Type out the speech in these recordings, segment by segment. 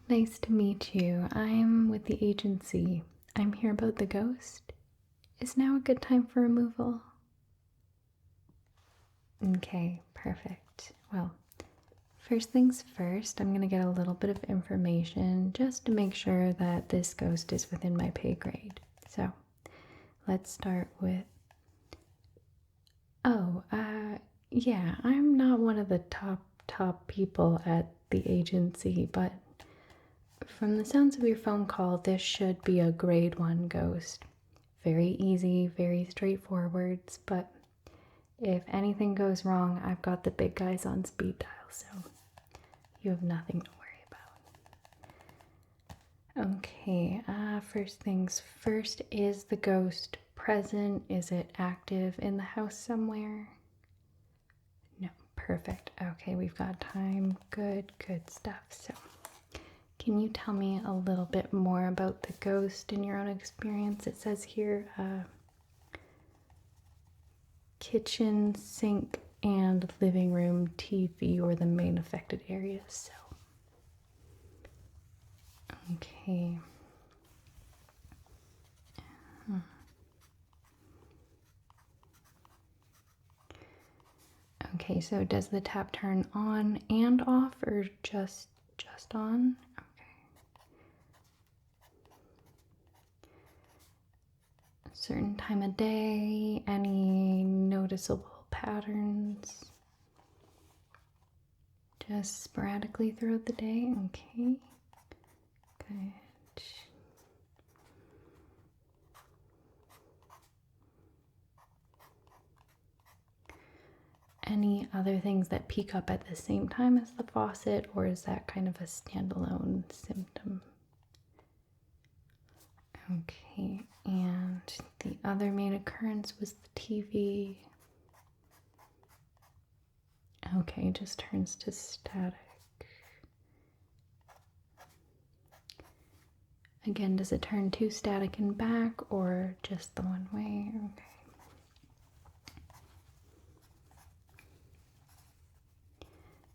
Nice to meet you. I'm with the agency. I'm here about the ghost. Is now a good time for removal? Okay, perfect. Well, first things first, I'm going to get a little bit of information just to make sure that this ghost is within my pay grade. So, let's start with. Oh, yeah, I'm not one of the top people at the agency, but from the sounds of your phone call, this should be a grade 1 ghost. Very easy, very straightforward, but if anything goes wrong, I've got the big guys on speed dial, so you have nothing to worry about. Okay, first things first, is the ghost present? Is it active in the house somewhere? No, perfect. Okay, we've got time. Good stuff. So, can you tell me a little bit more about the ghost in your own experience? It says here, kitchen, sink, and living room TV were the main affected areas. So, okay. Okay, so does the tap turn on and off, or just on? Okay. A certain time of day, any noticeable patterns? Just sporadically throughout the day? Okay. Good. Any other things that peak up at the same time as the faucet, or is that kind of a standalone symptom? Okay, and the other main occurrence was the TV. Okay, just turns to static. Again, does it turn to static and back, or just the one way? Okay.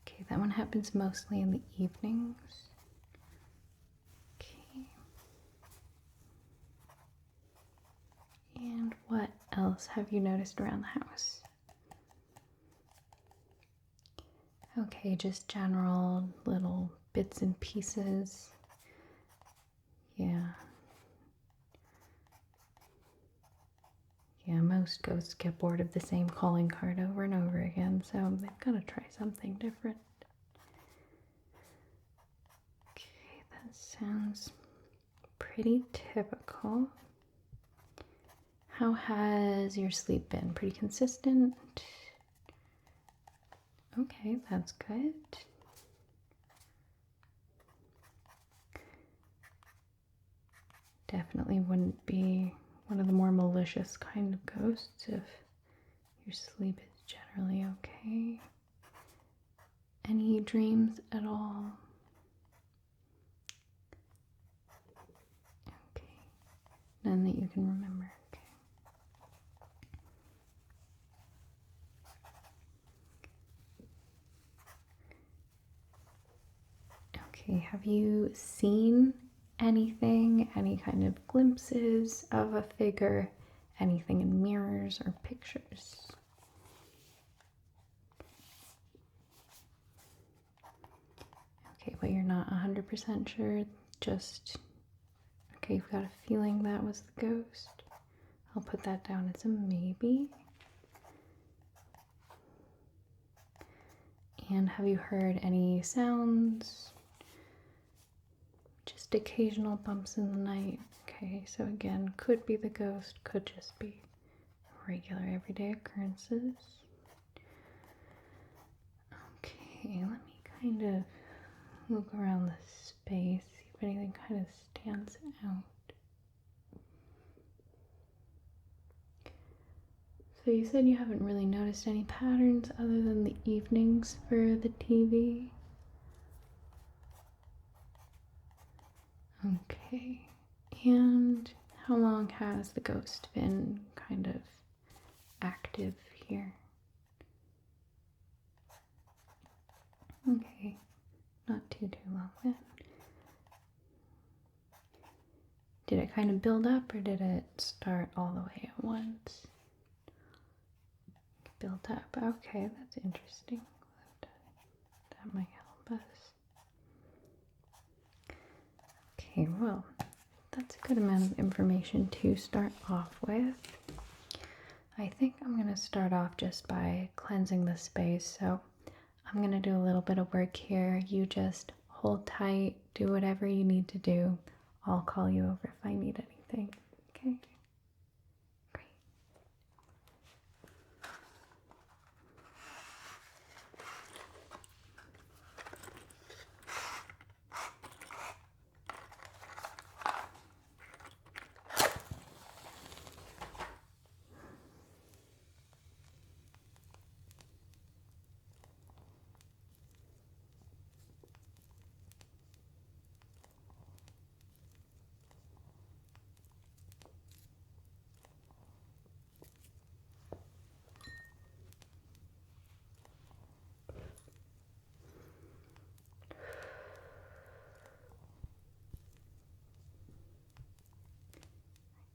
Okay, that one happens mostly in the evenings. Okay. And what else have you noticed around the house? Okay, just general little bits and pieces. Yeah. Yeah, most ghosts get bored of the same calling card over and over again, so they've got to try something different. Okay, that sounds pretty typical. How has your sleep been? Pretty consistent? Okay, that's good. Definitely wouldn't be one of the more malicious kind of ghosts if your sleep is generally okay. Any dreams at all? Okay. None that you can remember. Okay, have you seen anything, any kind of glimpses of a figure, anything in mirrors or pictures? Okay, but you're not 100% sure, just, okay, you've got a feeling that was the ghost. I'll put that down as a maybe. And have you heard any sounds? Just occasional bumps in the night. Okay, so again, could be the ghost, could just be regular everyday occurrences. Okay, let me kind of look around the space, see if anything kind of stands out. So you said you haven't really noticed any patterns other than the evenings for the TV? Okay, and how long has the ghost been kind of active here? Okay, not too long then. Did it kind of build up or did it start all the way at once? Built up. Okay, that's interesting. That might help us. Okay, well, that's a good amount of information to start off with. I think I'm going to start off just by cleansing the space. So I'm going to do a little bit of work here. You just hold tight, do whatever you need to do. I'll call you over if I need anything. Okay? Great.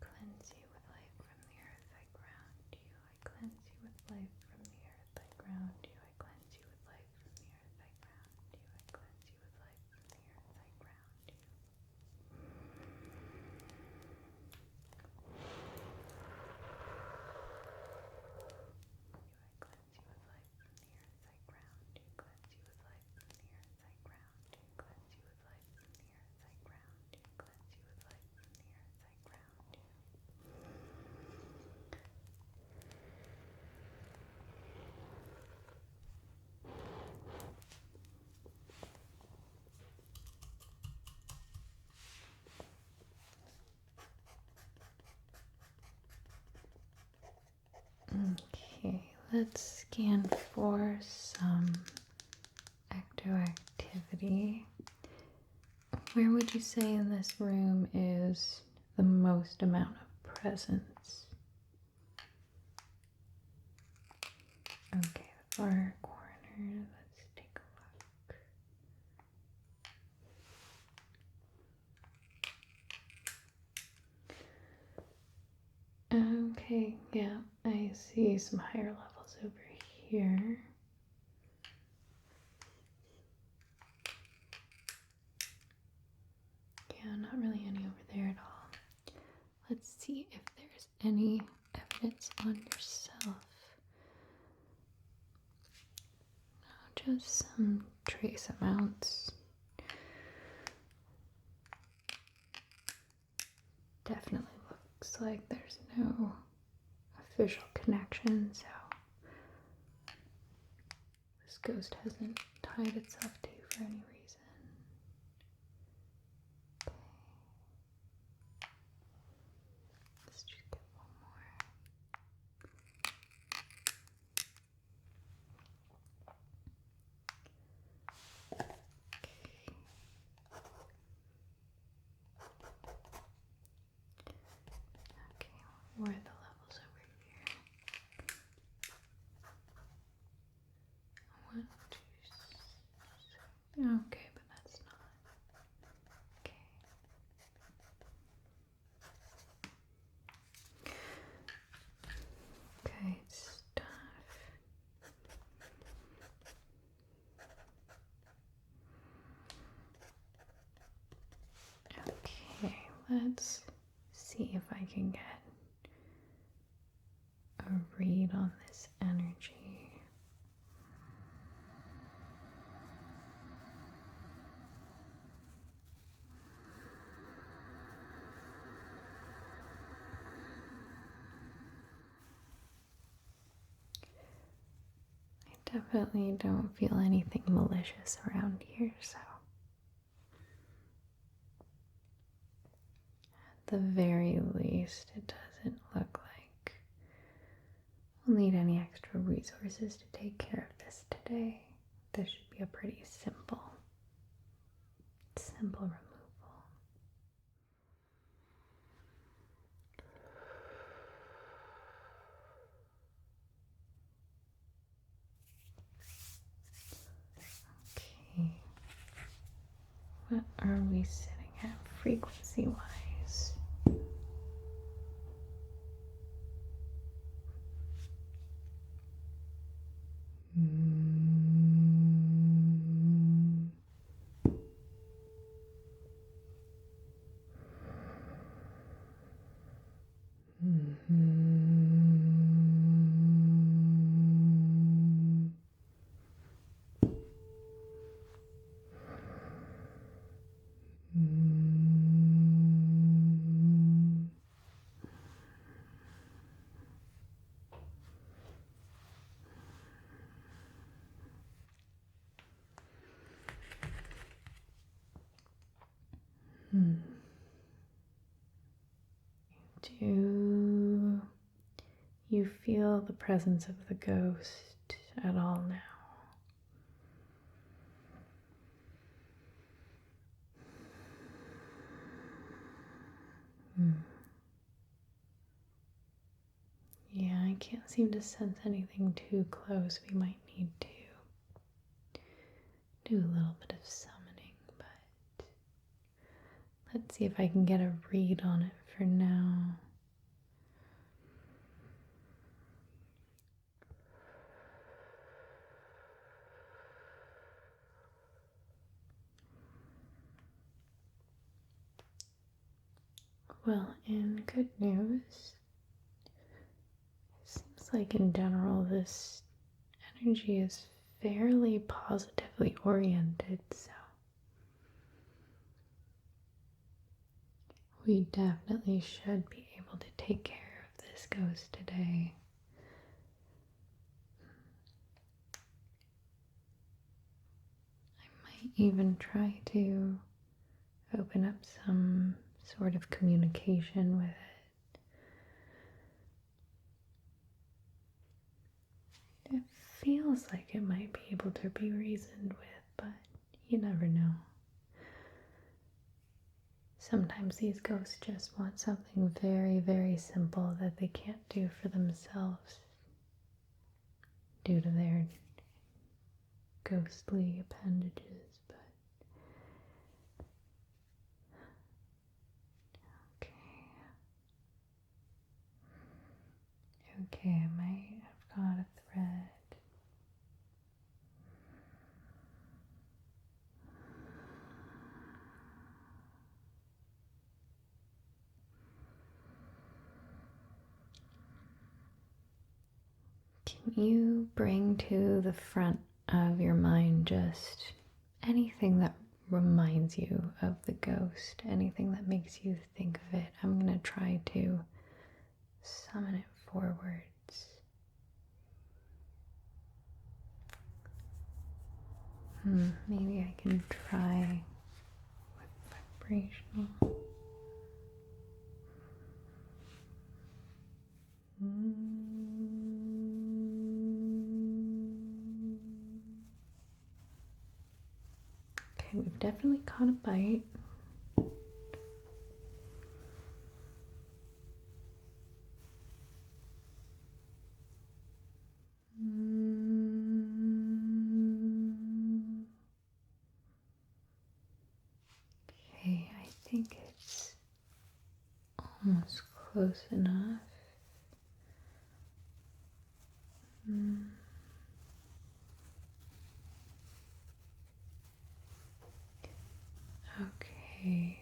Cleanse you with light from the earth, I ground you. I cleanse you with light from the earth, I ground you. I cleanse you with light from the earth, I ground you. I cleanse you with light from the earth, I ground you. I cleanse you with light from the earth, I ground you. Cleanse you with light from the earth, I ground you. Cleanse you with light from the earth, I ground you. Cleanse you with light from the earth, I ground you. Okay, let's scan for some ectoactivity. Where would you say in this room is the most amount of presence? Okay, the far corner. Let's take a look. Okay, yeah, I see some higher levels over here. Yeah, not really any over there at all. Let's see if there's any evidence on yourself. No, just some trace amounts. Definitely looks like there's no official connection, so this ghost hasn't tied itself to you for any reason. Okay. Let's just get one more. Okay, where are the levels over here? 1, 2, 6. Okay, but that's not. Okay. Okay, stuff. Okay, let's see if I can get a read on this energy. I definitely don't feel anything malicious around here, so at the very least, it doesn't look like we'll need any extra resources to take care of this today. This should be a pretty simple removal. Okay. What are we sitting at frequency-wise? Do you feel the presence of the ghost at all now? Yeah, I can't seem to sense anything too close. We might need to do a little bit of summoning, but let's see if I can get a read on it for now. Well, in good news, seems like in general this energy is fairly positively oriented, so we definitely should be able to take care of this ghost today. I might even try to open up some sort of communication with it. It feels like it might be able to be reasoned with, but you never know. Sometimes these ghosts just want something very, very simple that they can't do for themselves due to their ghostly appendages. Okay, I might have got a thread. Can you bring to the front of your mind just anything that reminds you of the ghost, anything that makes you think of it? I'm going to try to summon it forwards. Maybe I can try with vibrational. Okay, we've definitely caught a bite. Okay, I think it's almost close enough. Okay.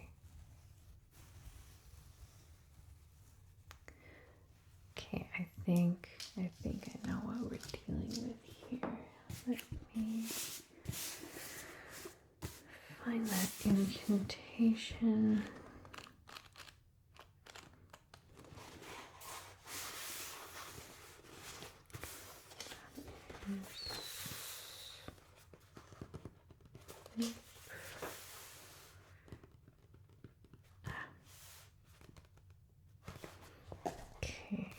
Okay, I think I know what we're dealing with here. Let me find that incantation. Okay.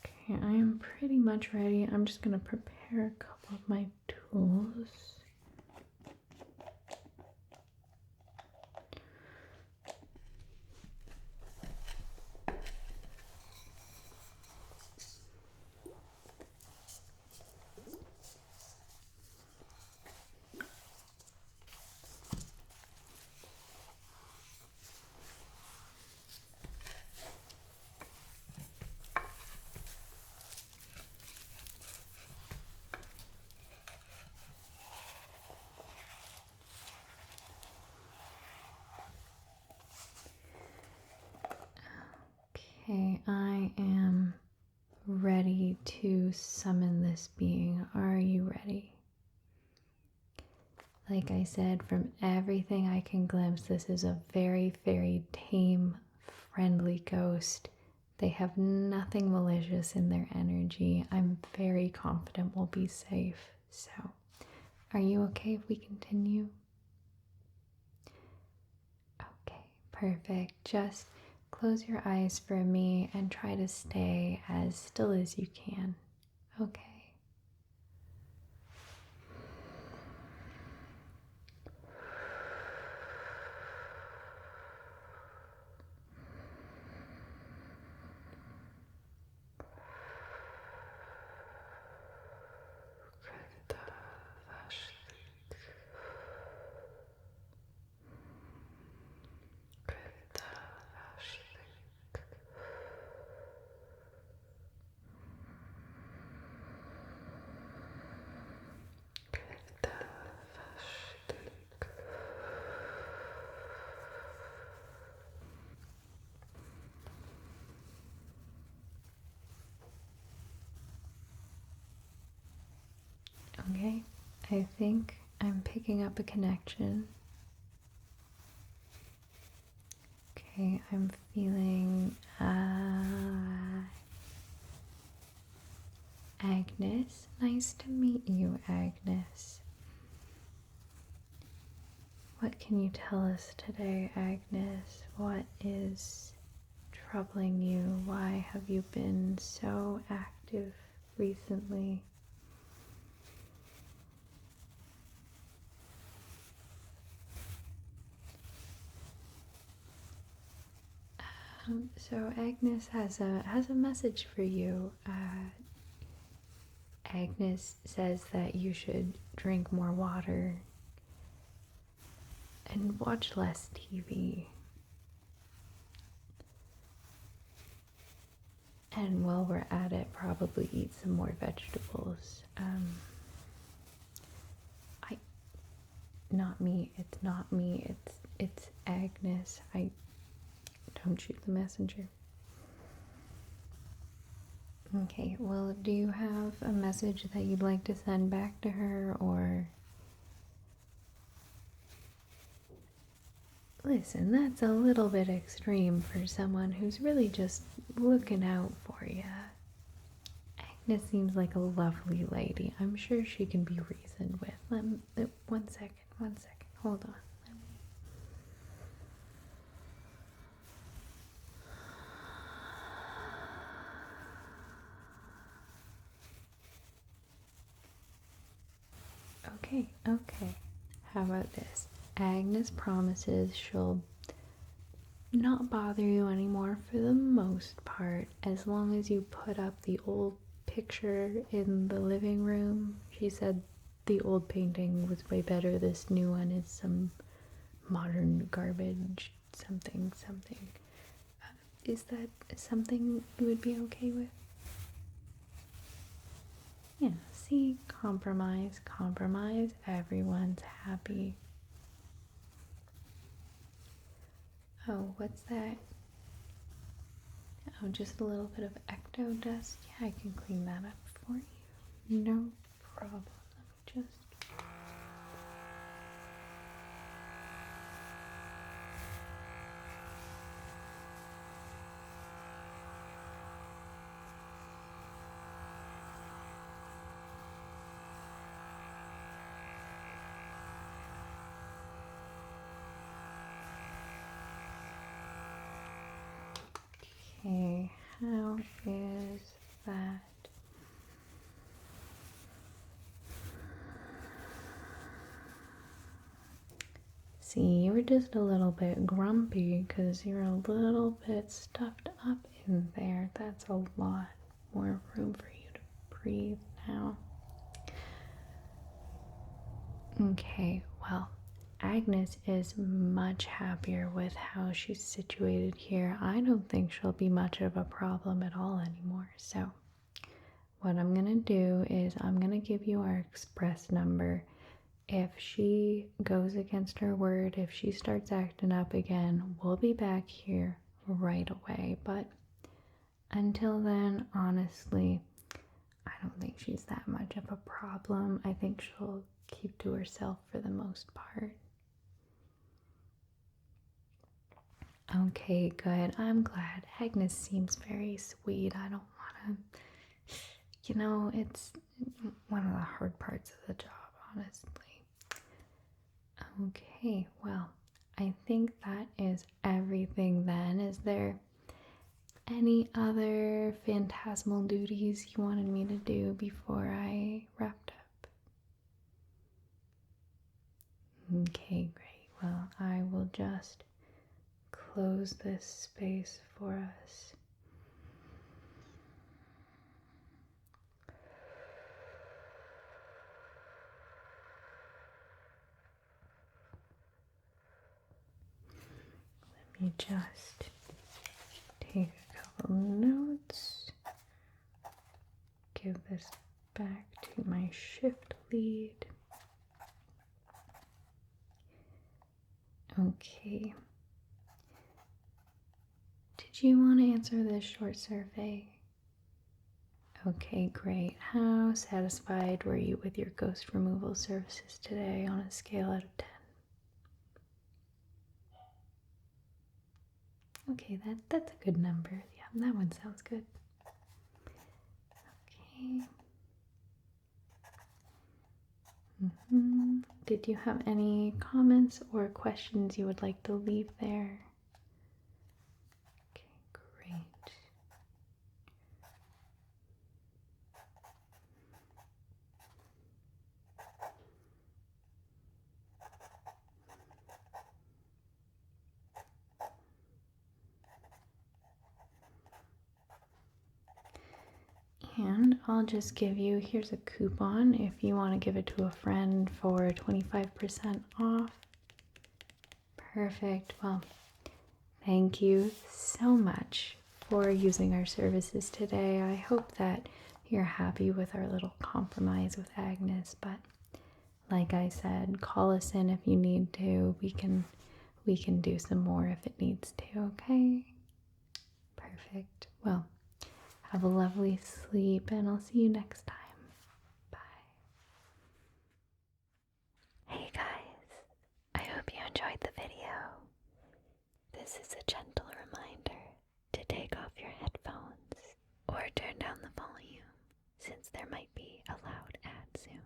Okay, I am pretty much ready. I'm just going to prepare a couple of my tools. to summon this being. Are you ready? Like I said, from everything I can glimpse, this is a very, very tame, friendly ghost. They have nothing malicious in their energy. I'm very confident we'll be safe. So, are you okay if we continue? Okay, perfect. Just close your eyes for me and try to stay as still as you can. Okay. Okay, I think I'm picking up a connection. Okay, I'm feeling Agnes. Nice to meet you, Agnes. What can you tell us today, Agnes? What is troubling you? Why have you been so active recently? So Agnes has a message for you. Agnes says that you should drink more water and watch less TV. And while we're at it, probably eat some more vegetables. Not me. It's not me. It's Agnes. Don't shoot the messenger. Okay, well, do you have a message that you'd like to send back to her, or... Listen, that's a little bit extreme for someone who's really just looking out for you. Agnes seems like a lovely lady. I'm sure she can be reasoned with. One second. Hold on. Okay. How about this? Agnes promises she'll not bother you anymore for the most part, as long as you put up the old picture in the living room. She said the old painting was way better. This new one is some modern garbage, something. Is that something you would be okay with? Yeah, see, compromise, everyone's happy. Oh, what's that? Oh, just a little bit of ecto dust. Yeah, I can clean that up for you. No problem. Let me just... Okay, how is that? See, you were just a little bit grumpy because you're a little bit stuffed up in there. That's a lot more room for you to breathe now. Okay, well, Agnes is much happier with how she's situated here. I don't think she'll be much of a problem at all anymore. So what I'm gonna do is I'm gonna give you our express number. If she goes against her word, if she starts acting up again, we'll be back here right away. But until then, honestly, I don't think she's that much of a problem. I think she'll keep to herself for the most part. Okay, good. I'm glad. Agnes seems very sweet. I don't want to, it's one of the hard parts of the job, honestly. Okay, well, I think that is everything then. Is there any other phantasmal duties you wanted me to do before I wrapped up? Okay, great. Well, I will just close this space for us. Let me just take a couple notes. Give this back to my shift lead. Okay. Did you want to answer this short survey? Okay, great. How satisfied were you with your ghost removal services today on a scale out of 10? Okay, that's a good number. Yeah, that one sounds good. Okay. Did you have any comments or questions you would like to leave there? Okay, great. And I'll just give you, here's a coupon if you want to give it to a friend for 25% off. Perfect. Well, thank you so much for using our services today. I hope that you're happy with our little compromise with Agnes, but like I said, call us in if you need to. We can do some more if it needs to, okay? Perfect. Well, have a lovely sleep, and I'll see you next time. Bye. Hey guys, I hope you enjoyed the video. This is a gentle reminder to take off your headphones or turn down the volume, since there might be a loud ad soon.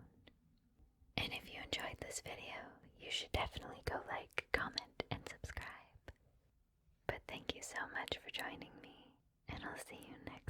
And if you enjoyed this video, you should definitely go like, comment, and subscribe. But thank you so much for joining me, and I'll see you next time.